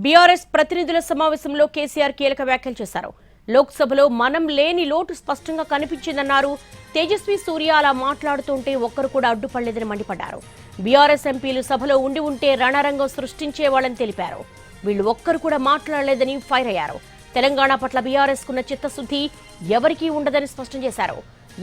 BRS ప్రతినిధుల సమావేశంలో కేసీఆర్ కీలక వ్యాఖ్యలు చేశారు. లోక్సభలో మనం లేని లోటు స్పష్టంగా కనిపించిందన్నారు. తేజస్వి సూర్య అలా మాట్లాడుతుంటే ఒక్కరు కూడా అడ్డుపడలేదని మండిపడ్డారు. బీఆర్ఎస్ ఎంపీలు సభలో ఉంటే రణరంగం సృష్టించేవాళ్ళని తెలిపారు. వీళ్ళు ఒక్కరు కూడా మాట్లాడలేదని ఫైర్ అయ్యారు. తెలంగాణ పట్ల బీఆర్ఎస్ కున్న చిత్తశుద్ధి ఎవరికీ ఉండదని స్పష్టం చేశారు.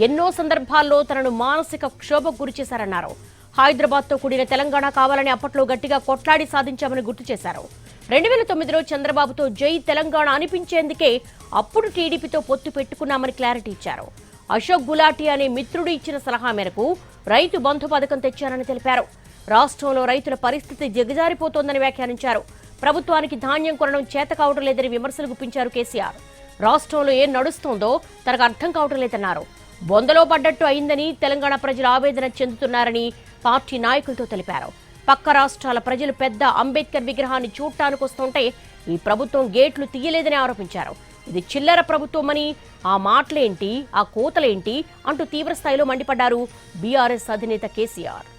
ఎన్నో సందర్భాల్లో తనను మానసిక క్షోభకు గురిచేశారన్నారు. హైదరాబాద్తో కూడిన తెలంగాణ కావాలని అప్పట్లో గట్టిగా కొట్లాడి సాధించామని గుర్తు చేశారు. 2009లో చంద్రబాబుతో జై తెలంగాణ అనిపించేందుకే అప్పుడు టీడీపీతో పొత్తు పెట్టుకున్నామని క్లారిటీ ఇచ్చారు. అశోక్ గులాటి అనే మిత్రుడు ఇచ్చిన సలహా మేరకు రైతు బంధు పథకం తెచ్చారని తెలిపారు. రాష్ట్రంలో రైతుల పరిస్థితి దిగజారిపోతోందని వ్యాఖ్యానించారు. ప్రభుత్వానికి ధాన్యం కొనడం చేత కావడం లేదని విమర్శలు గుప్పించారు కేసీఆర్. రాష్ట్రంలో ఏం నడుస్తోందో తనకు అర్థం కావడం లేదన్నారు. బొందలో పడ్డట్టు అయిందని తెలంగాణ ప్రజలు ఆవేదన చెందుతున్నారని పార్టీ నాయకులతో తెలిపారు. పక్క రాష్ట్రాల ప్రజలు పెద్ద అంబేద్కర్ విగ్రహాన్ని చూడటానికి వస్తుంటే ఈ ప్రభుత్వం గేట్లు తీయలేదని ఆరోపించారు. ఇది చిల్లర ప్రభుత్వమని, ఆ మాటలేంటి, ఆ కోతలేంటి అంటూ తీవ్రస్థాయిలో మండిపడ్డారు బీఆర్ఎస్ అధినేత కేసీఆర్.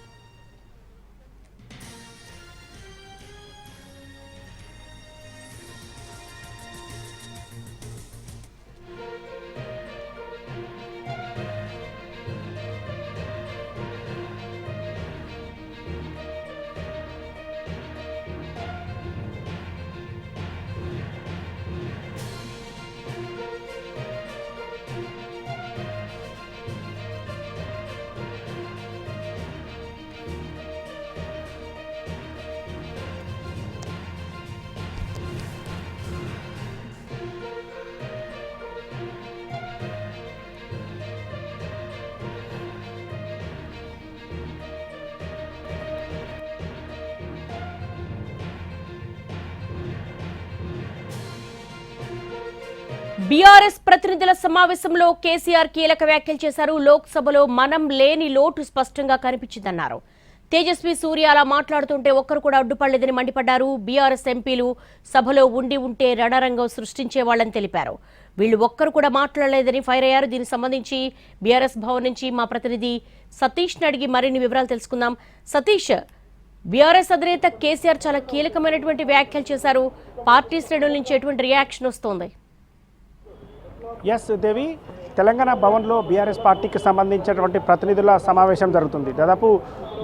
బీఆర్ఎస్ ప్రతినిధుల సమావేశంలో కేసీఆర్ కీలక వ్యాఖ్యలు చేశారు. లోక్సభలో మనం లేని లోటు స్పష్టంగా కనిపించిందన్నారు. తేజస్వి సూర్య అలా మాట్లాడుతుంటే ఒక్కరు కూడా అడ్డుపడలేదని మండిపడ్డారు. బీఆర్ఎస్ ఎంపీలు సభలో ఉంటే రణరంగం సృష్టించేవాళ్లని తెలిపారు. వీళ్ళు ఒక్కరు కూడా మాట్లాడలేదని ఫైర్ అయ్యారు. దీనికి సంబంధించి బీఆర్ఎస్ భవన్ నుంచి మా ప్రతినిధి సతీష్ అడిగి మరిన్ని వివరాలు తెలుసుకుందాం. సతీష్, బీఆర్ఎస్ అధినేత కేసీఆర్ చాలా కీలకమైనటువంటి వ్యాఖ్యలు చేశారు. పార్టీ శ్రేణుల నుంచి ఎటువంటి రియాక్షన్ వస్తోంది? ఎస్ దేవి, తెలంగాణ భవన్లో బీఆర్ఎస్ పార్టీకి సంబంధించినటువంటి ప్రతినిధుల సమావేశం జరుగుతుంది. దాదాపు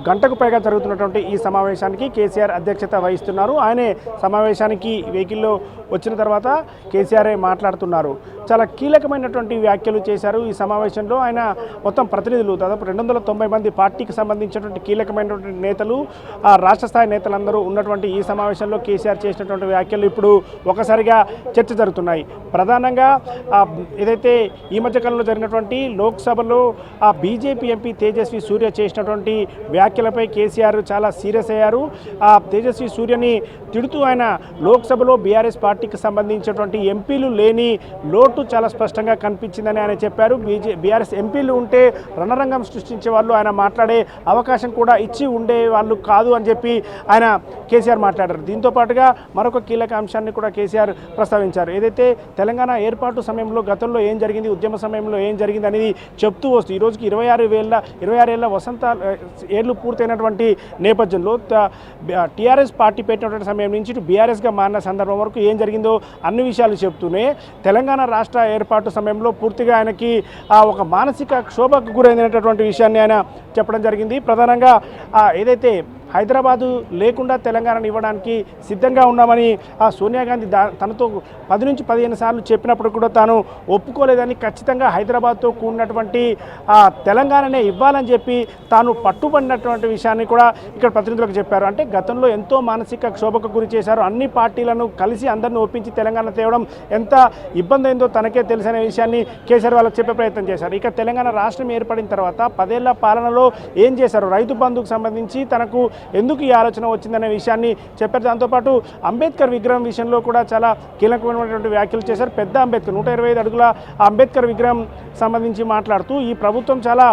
గంటకు పైగా జరుగుతున్నటువంటి ఈ సమావేశానికి కేసీఆర్ అధ్యక్షత వహిస్తున్నారు. ఆయనే సమావేశానికి వెహికల్లో వచ్చిన తర్వాత కేసీఆర్ మాట్లాడుతున్నారు. చాలా కీలకమైనటువంటి వ్యాఖ్యలు చేశారు. ఈ సమావేశంలో ఆయన మొత్తం ప్రతినిధులు దాదాపు 290 మంది పార్టీకి సంబంధించినటువంటి కీలకమైనటువంటి నేతలు, రాష్ట్ర స్థాయి నేతలందరూ ఉన్నటువంటి ఈ సమావేశంలో కేసీఆర్ చేసినటువంటి వ్యాఖ్యలు ఇప్పుడు ఒకసారిగా చర్చ జరుగుతున్నాయి. ప్రధానంగా ఏదైతే ఈ మధ్యకాలంలో జరిగినటువంటి లోక్సభలో బీజేపీ ఎంపీ తేజస్వి సూర్య చేసినటువంటి వ్యాఖ్యలపై కేసీఆర్ చాలా సీరియస్ అయ్యారు. తేజస్వి సూర్యని తిడుతూ ఆయన లోక్సభలో బీఆర్ఎస్ పార్టీకి సంబంధించినటువంటి ఎంపీలు లేని లోటు చాలా స్పష్టంగా కనిపించిందని ఆయన చెప్పారు. బీఆర్ఎస్ ఎంపీలు ఉంటే రణరంగం సృష్టించే వాళ్ళు ఆయన మాట్లాడే అవకాశం కూడా ఇచ్చి ఉండే వాళ్ళు కాదు అని చెప్పి ఆయన కేసీఆర్ మాట్లాడారు. దీంతో పాటుగా మరొక కీలక అంశాన్ని కూడా కేసీఆర్ ప్రస్తావించారు. ఏదైతే తెలంగాణ ఏర్పాటు సమయంలో గతంలో ఏం జరిగింది, ఉద్యమ సమయంలో ఏం జరిగింది అనేది చెప్తూ వస్తూ ఈ రోజుకి 26 ఏళ్ల వసంత ఏళ్లు పూర్తయినటువంటి నేపథ్యంలో టీఆర్ఎస్ పార్టీ పెట్టినటువంటి సమయం నుంచి ఇటు బీఆర్ఎస్గా మారిన సందర్భం వరకు ఏం జరిగిందో అన్ని విషయాలు చెప్తూనే తెలంగాణ రాష్ట్ర ఏర్పాటు సమయంలో పూర్తిగా ఆయనకి ఒక మానసిక క్షోభకు గురైనటువంటి విషయాన్ని ఆయన చెప్పడం జరిగింది. ప్రధానంగా ఏదైతే హైదరాబాదు లేకుండా తెలంగాణను ఇవ్వడానికి సిద్ధంగా ఉన్నామని సోనియా గాంధీ తనతో 10 నుంచి 15 సార్లు చెప్పినప్పుడు కూడా తాను ఒప్పుకోలేదని, ఖచ్చితంగా హైదరాబాద్తో కూడినటువంటి తెలంగాణనే ఇవ్వాలని చెప్పి తాను పట్టుబడినటువంటి విషయాన్ని కూడా ఇక్కడ ప్రతినిధులకు చెప్పారు. అంటే గతంలో ఎంతో మానసిక క్షోభకు గురి చేశారు. అన్ని పార్టీలను కలిసి అందరిని ఒప్పించి తెలంగాణ తేవడం ఎంత ఇబ్బంది అయిందో తనకే తెలిసిన విషయాన్ని కేసీఆర్ వాళ్ళకి చెప్పే ప్రయత్నం చేశారు. ఇక తెలంగాణ రాష్ట్రం ఏర్పడిన తర్వాత 10 ఏళ్ల పాలనలో ఏం చేశారు, రైతు బంధుకు సంబంధించి తనకు ఎందుకు ఈ ఆలోచన వచ్చిందనే విషయాన్ని చెప్పారు. దాంతోపాటు అంబేద్కర్ విగ్రహం విషయంలో కూడా చాలా కీలకమైనటువంటి వ్యాఖ్యలు చేశారు. పెద్ద అంబేద్కర్ 125 అడుగుల అంబేద్కర్ విగ్రహం సంబంధించి మాట్లాడుతూ ఈ ప్రభుత్వం చాలా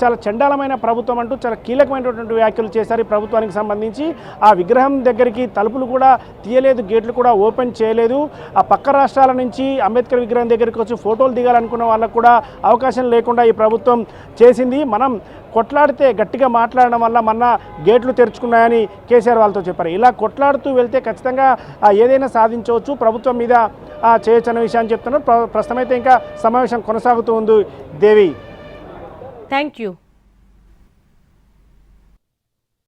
చాలా చండాలమైన ప్రభుత్వం అంటూ చాలా కీలకమైనటువంటి వ్యాఖ్యలు చేశారు ఈ ప్రభుత్వానికి సంబంధించి. ఆ విగ్రహం దగ్గరికి తలుపులు కూడా తీయలేదు, గేట్లు కూడా ఓపెన్ చేయలేదు. ఆ పక్క రాష్ట్రాల నుంచి అంబేద్కర్ విగ్రహం దగ్గరికి వచ్చి ఫోటోలు దిగాలనుకున్న వాళ్ళకు కూడా అవకాశం లేకుండా ఈ ప్రభుత్వం చేసింది. మనం కొట్లాడితే గట్టిగా మాట్లాడడం వల్ల మన గేట్లు తెరుచుకున్నాయని కేసీఆర్ వాళ్ళతో చెప్పారు. ఇలా కొట్లాడుతూ వెళ్తే ఖచ్చితంగా ఏదైనా సాధించవచ్చు, ప్రభుత్వం మీద చేయొచ్చు అనే విషయాన్ని చెప్తున్నారు. ప్రస్తుతం అయితే ఇంకా సమావేశం కొనసాగుతూ ఉంది. దేవి, థ్యాంక్ యూ.